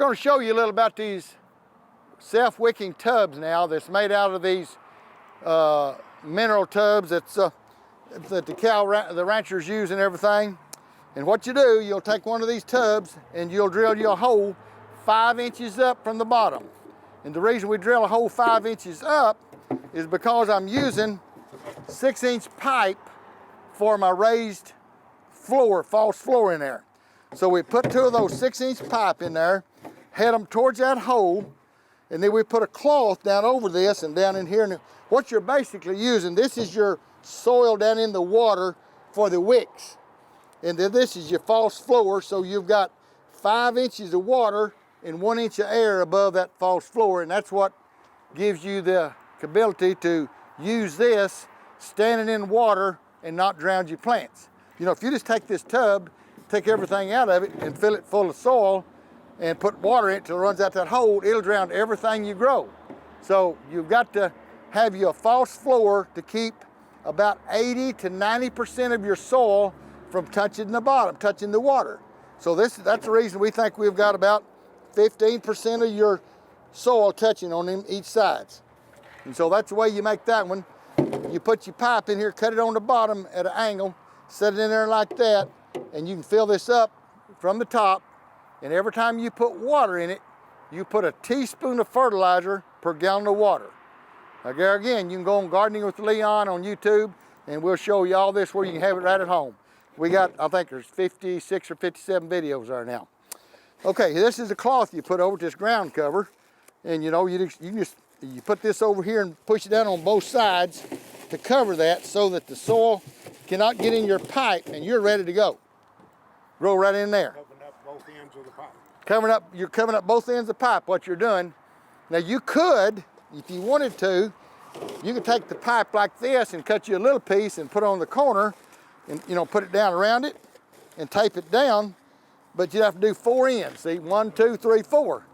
going to show you a little about these self-wicking tubs now that's made out of these mineral tubs that the ranchers use and everything. And what you do, you'll take one of these tubs and you'll drill you a hole 5 inches up from the bottom. And the reason we drill a hole 5 inches up is because I'm using 6-inch pipe for my raised floor, false floor in there. So we put 2 of those 6-inch pipe in there, head them towards that hole, and then we put a cloth down over this and down in here. And what you're basically using, this is your soil down in the water for the wicks. And then this is your false floor, so you've got 5 inches of water and 1 inch of air above that false floor, and that's what gives you the ability to use this standing in water and not drown your plants. You know, if you just take this tub, take everything out of it and fill it full of soil and put water in it till it runs out that hole, it'll drown everything you grow. So you've got to have you a false floor to keep about 80 to 90% of your soil from touching the bottom, touching the water. So that's the reason we think we've got about 15% of your soil touching on them each sides. And so that's the way you make that one. You put your pipe in here, cut it on the bottom at an angle, set it in there like that, and you can fill this up from the top. And every time you put water in it, you put a teaspoon of fertilizer per gallon of water. Now there again, you can go on Gardening with Leon on YouTube, and we'll show you all this where you can have it right at home. We got, I think there's 56 or 57 videos there now. Okay, this is the cloth you put over this ground cover, and you know, you put this over here and push it down on both sides to cover that so that the soil cannot get in your pipe and you're ready to go. Grow right in there. Covering up both ends of the pipe. You're covering up both ends of the pipe, what you're doing. Now you could, if you wanted to, you could take the pipe like this and cut you a little piece and put it on the corner and, you know, put it down around it and tape it down, but you'd have to do 4 ends. See, 1, 2, 3, 4.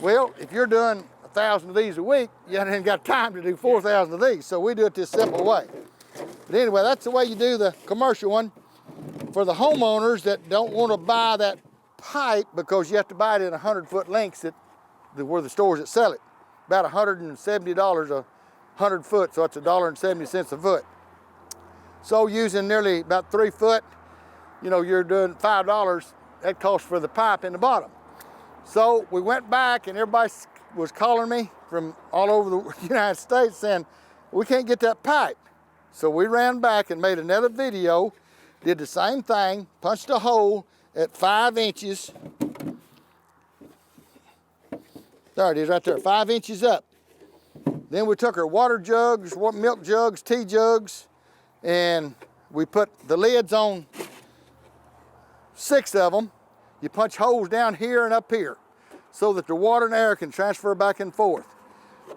Well, if you're doing 1,000 of these a week, you haven't got time to do 4,000 of these, so we do it this simple way. But anyway, that's the way you do the commercial one. For the homeowners that don't want to buy that pipe, because you have to buy it in 100-foot lengths where the stores that sell it, about $170 a 100 foot, so it's $1.70 a foot. So using nearly about 3 foot, you know, you're doing $5 that costs for the pipe in the bottom. So we went back and everybody was calling me from all over the United States saying, we can't get that pipe. So we ran back and made another video, did the same thing, punched a hole at 5 inches. There it is right there, 5 inches up. Then we took our water jugs, milk jugs, tea jugs, and we put the lids on 6 of them. You punch holes down here and up here so that the water and air can transfer back and forth.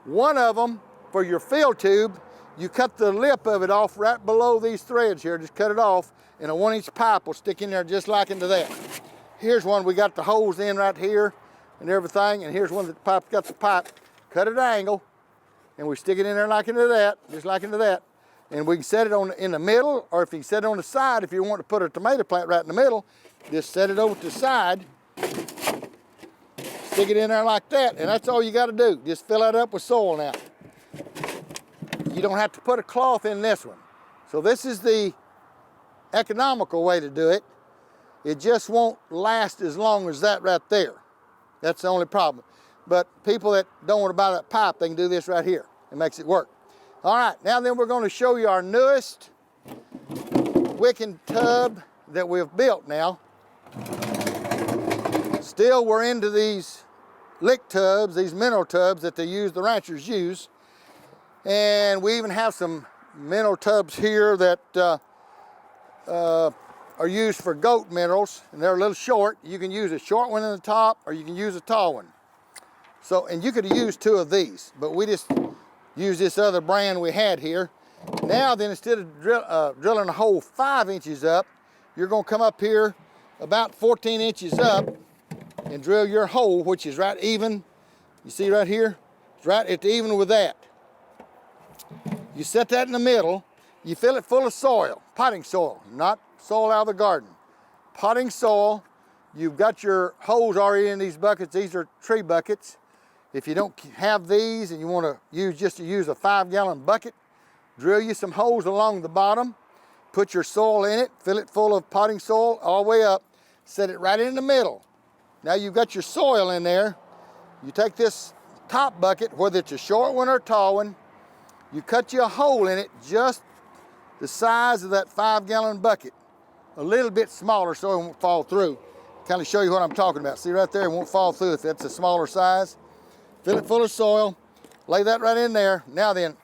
One of them, for your fill tube, you cut the lip of it off right below these threads here, just cut it off, and a 1-inch pipe will stick in there just like into that. Here's one we got the holes in right here and everything, and here's one that the pipe got the pipe cut at an angle, and we stick it in there like into that, just like into that. And we can set it in the middle, or if you set it on the side, if you want to put a tomato plant right in the middle, just set it over to the side, stick it in there like that, and that's all you got to do. Just fill that up with soil now. You don't have to put a cloth in this one. So this is the economical way to do it. It just won't last as long as that right there. That's the only problem. But people that don't want to buy that pipe, they can do this right here. It makes it work. All right, now then we're going to show you our newest wicking tub that we've built now. Still, we're into these lick tubs, these mineral tubs that the ranchers use. And we even have some mineral tubs here that are used for goat minerals, and they're a little short. You can use a short one in the top, or you can use a tall one. So, and you could use 2 of these, but we just use this other brand we had here. Now then, instead of drilling a hole 5 inches up, you're gonna come up here about 14 inches up and drill your hole, which is right even. You see right here? It's right at even with that. You set that in the middle, you fill it full of soil, potting soil, not soil out of the garden. Potting soil, You've got your holes already in these buckets. These are tree buckets. If you don't have these and you want to use a 5-gallon bucket, drill you some holes along the bottom, put your soil in it, fill it full of potting soil all the way up, set it right in the middle. Now you've got your soil in there. You take this top bucket, whether it's a short one or a tall one, you cut you a hole in it just the size of that 5-gallon bucket, a little bit smaller so it won't fall through. Kind of show you what I'm talking about. See right there, it won't fall through if that's a smaller size. Fill it full of soil, lay that right in there. Now then,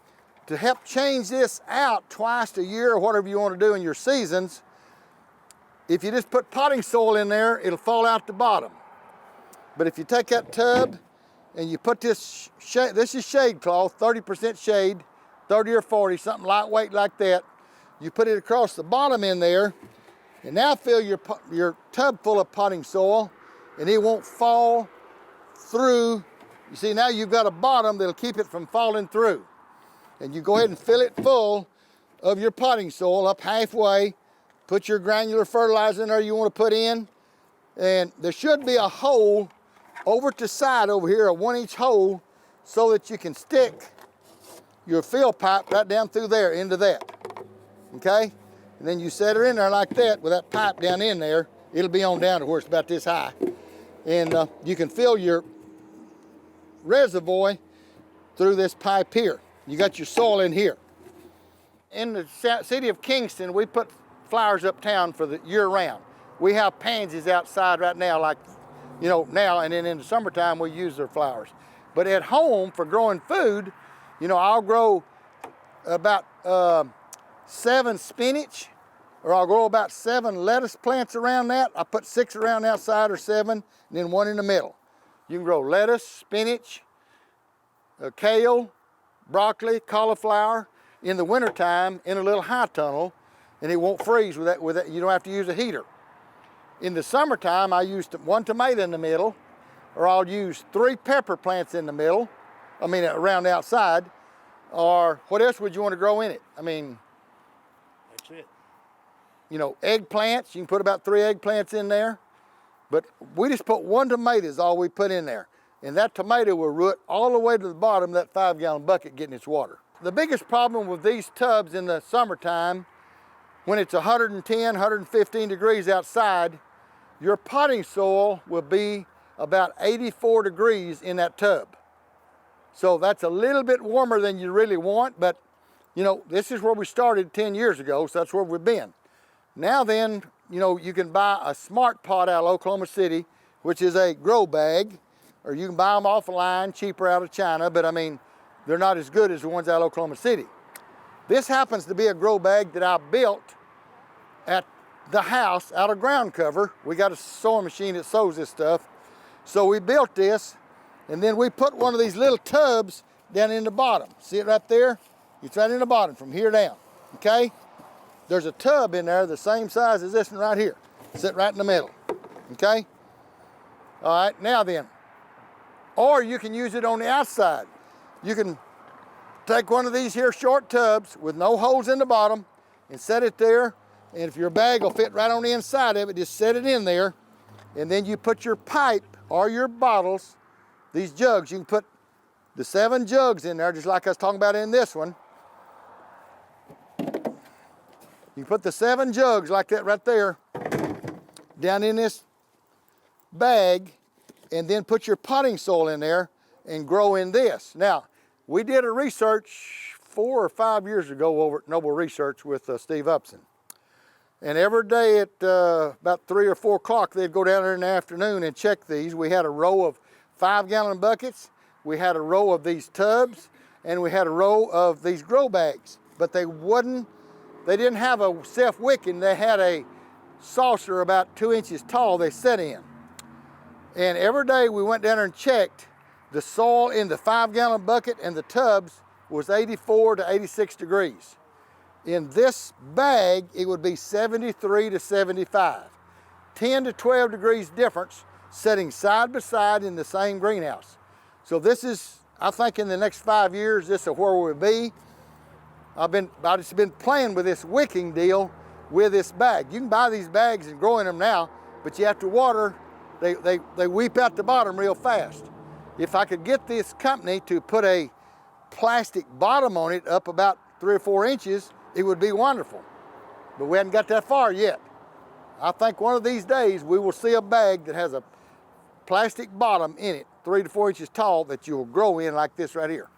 to help change this out twice a year or whatever you want to do in your seasons, if you just put potting soil in there, it'll fall out the bottom. But if you take that tub and you put this is shade cloth, 30% shade, 30 or 40, something lightweight like that. You put it across the bottom in there, and now fill your tub full of potting soil, and it won't fall through. You see, now you've got a bottom that'll keep it from falling through. And you go ahead and fill it full of your potting soil up halfway, put your granular fertilizer in there you want to put in, and there should be a hole over to the side over here, a 1-inch hole, so that you can stick your fill pipe right down through there into that, okay? And then you set her in there like that with that pipe down in there. It'll be on down to where it's about this high. And you can fill your reservoir through this pipe here. You got your soil in here. In the city of Kingston, we put flowers uptown for the year round. We have pansies outside right now, like, you know, now, and then in the summertime we use their flowers. But at home for growing food, you know, I'll grow about 7 spinach, or I'll grow about 7 lettuce plants around that. I put 6 around outside or 7, and then 1 in the middle. You can grow lettuce, spinach, kale, broccoli, cauliflower in the wintertime in a little high tunnel, and it won't freeze with that. You don't have to use a heater. In the summertime, I use 1 tomato in the middle, or I'll use 3 pepper plants in the middle, around outside, or what else would you want to grow in it? That's it. You know, eggplants, you can put about 3 eggplants in there, but we just put 1 tomato is all we put in there. And that tomato will root all the way to the bottom of that 5-gallon bucket getting its water. The biggest problem with these tubs in the summertime, when it's 110, 115 degrees outside, your potting soil will be about 84 degrees in that tub. So that's a little bit warmer than you really want, but you know, this is where we started 10 years ago, so that's where we've been. Now then, you know, you can buy a smart pot out of Oklahoma City, which is a grow bag, or you can buy them off the line, cheaper out of China, but they're not as good as the ones out of Oklahoma City. This happens to be a grow bag that I built at the house out of ground cover. We got a sewing machine that sews this stuff. So we built this, and then we put one of these little tubs down in the bottom. See it right there? It's right in the bottom from here down, okay? There's a tub in there the same size as this one right here. Sit right in the middle, okay? All right, now then, or you can use it on the outside. You can take one of these here short tubs with no holes in the bottom and set it there, and if your bag will fit right on the inside of it, just set it in there, and then you put your pipe or your bottles, these jugs, you can put the 7 jugs in there, just like I was talking about in this one. You put the 7 jugs like that right there down in this bag, and then put your potting soil in there and grow in this. Now, we did a research 4 or 5 years ago over at Noble Research with Steve Upson. And every day at about 3 or 4 o'clock, they'd go down there in the afternoon and check these. We had a row of 5-gallon buckets, we had a row of these tubs, and we had a row of these grow bags. But they didn't have a self-wicking, they had a saucer about 2 inches tall they set in. And every day we went down there and checked, the soil in the 5-gallon bucket and the tubs was 84 to 86 degrees. In this bag, it would be 73 to 75. 10 to 12 degrees difference setting side by side in the same greenhouse. So this is, I think in the next 5 years, this is where we'll be. I've just been playing with this wicking deal with this bag. You can buy these bags and grow in them now, but you have to water they weep out the bottom real fast. If I could get this company to put a plastic bottom on it up about 3 or 4 inches, it would be wonderful. But we haven't got that far yet. I think one of these days we will see a bag that has a plastic bottom in it, 3 to 4 inches tall, that you will grow in like this right here.